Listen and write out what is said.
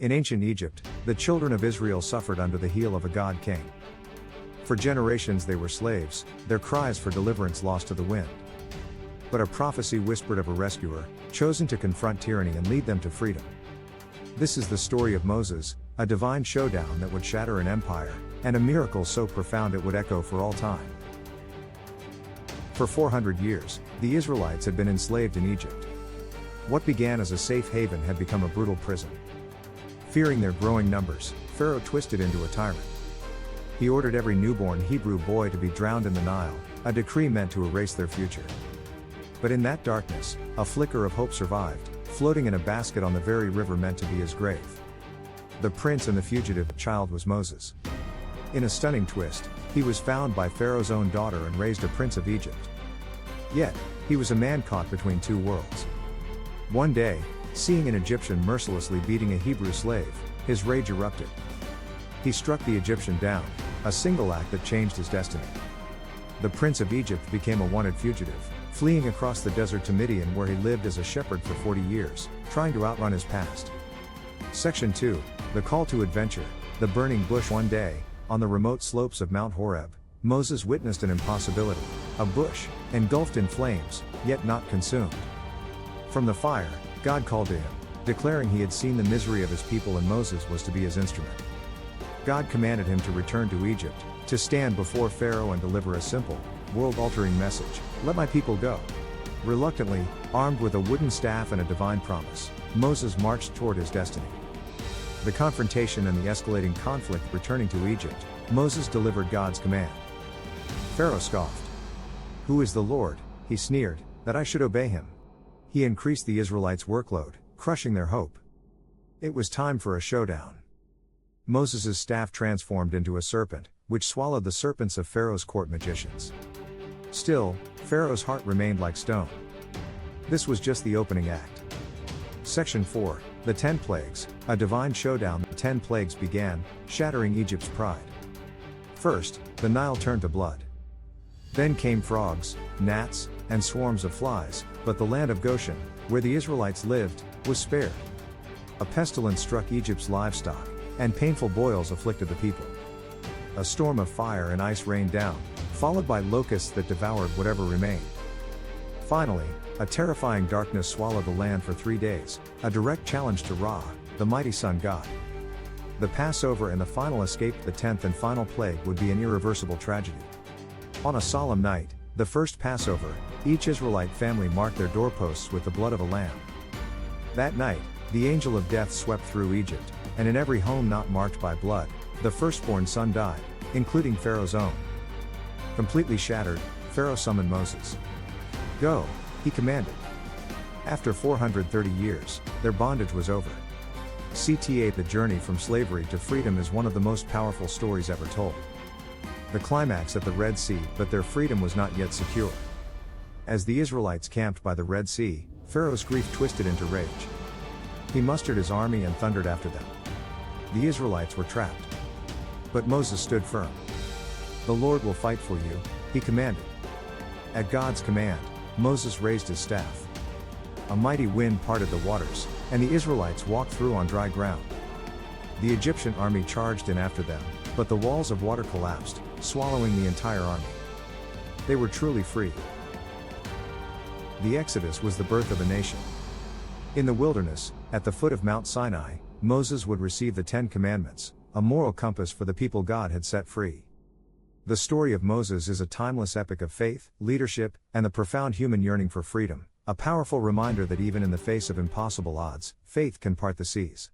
In ancient Egypt, the children of Israel suffered under the heel of a god king. For generations they were slaves, their cries for deliverance lost to the wind. But a prophecy whispered of a rescuer, chosen to confront tyranny and lead them to freedom. This is the story of Moses, a divine showdown that would shatter an empire, and a miracle so profound it would echo for all time. For 400 years, the Israelites had been enslaved in Egypt. What began as a safe haven had become a brutal prison. Fearing their growing numbers, Pharaoh twisted into a tyrant. He ordered every newborn Hebrew boy to be drowned in the Nile, a decree meant to erase their future. But in that darkness, a flicker of hope survived, floating in a basket on the very river meant to be his grave. The prince and the fugitive child was Moses. In a stunning twist, he was found by Pharaoh's own daughter and raised a prince of Egypt. Yet, he was a man caught between two worlds. One day, seeing an Egyptian mercilessly beating a Hebrew slave, his rage erupted. He struck the Egyptian down, a single act that changed his destiny. The prince of Egypt became a wanted fugitive, fleeing across the desert to Midian where he lived as a shepherd for 40 years, trying to outrun his past. Section 2, The Call to Adventure, The Burning Bush. One day, on the remote slopes of Mount Horeb, Moses witnessed an impossibility, a bush, engulfed in flames, yet not consumed. From the fire, God called to him, declaring he had seen the misery of his people and Moses was to be his instrument. God commanded him to return to Egypt, to stand before Pharaoh and deliver a simple, world-altering message: let my people go. Reluctantly, armed with a wooden staff and a divine promise, Moses marched toward his destiny. The confrontation and the escalating conflict. Returning to Egypt, Moses delivered God's command. Pharaoh scoffed. "Who is the Lord," he sneered, "that I should obey him?" He increased the Israelites' workload, crushing their hope. It was time for a showdown. Moses' staff transformed into a serpent, which swallowed the serpents of Pharaoh's court magicians. Still, Pharaoh's heart remained like stone. This was just the opening act. Section 4, The 10 Plagues, a divine showdown. The 10 plagues began, shattering Egypt's pride. First, the Nile turned to blood. Then came frogs, gnats, and swarms of flies, but the land of Goshen, where the Israelites lived, was spared. A pestilence struck Egypt's livestock, and painful boils afflicted the people. A storm of fire and ice rained down, followed by locusts that devoured whatever remained. Finally, a terrifying darkness swallowed the land for 3 days, a direct challenge to Ra, the mighty sun god. The Passover and the final escape. The 10th and final plague would be an irreversible tragedy. On a solemn night, the first Passover, each Israelite family marked their doorposts with the blood of a lamb. That night, the angel of death swept through Egypt, and in every home not marked by blood, the firstborn son died, including Pharaoh's own. Completely shattered, Pharaoh summoned Moses. "Go," he commanded. After 430 years, their bondage was over. The journey from slavery to freedom is one of the most powerful stories ever told. The climax at the Red Sea, but their freedom was not yet secure. As the Israelites camped by the Red Sea, Pharaoh's grief twisted into rage. He mustered his army and thundered after them. The Israelites were trapped. But Moses stood firm. "The Lord will fight for you," he commanded. At God's command, Moses raised his staff. A mighty wind parted the waters, and the Israelites walked through on dry ground. The Egyptian army charged in after them, but the walls of water collapsed, swallowing the entire army. They were truly free. The Exodus was the birth of a nation. In the wilderness, at the foot of Mount Sinai, Moses would receive the 10 Commandments, a moral compass for the people God had set free. The story of Moses is a timeless epic of faith, leadership, and the profound human yearning for freedom, a powerful reminder that even in the face of impossible odds, faith can part the seas.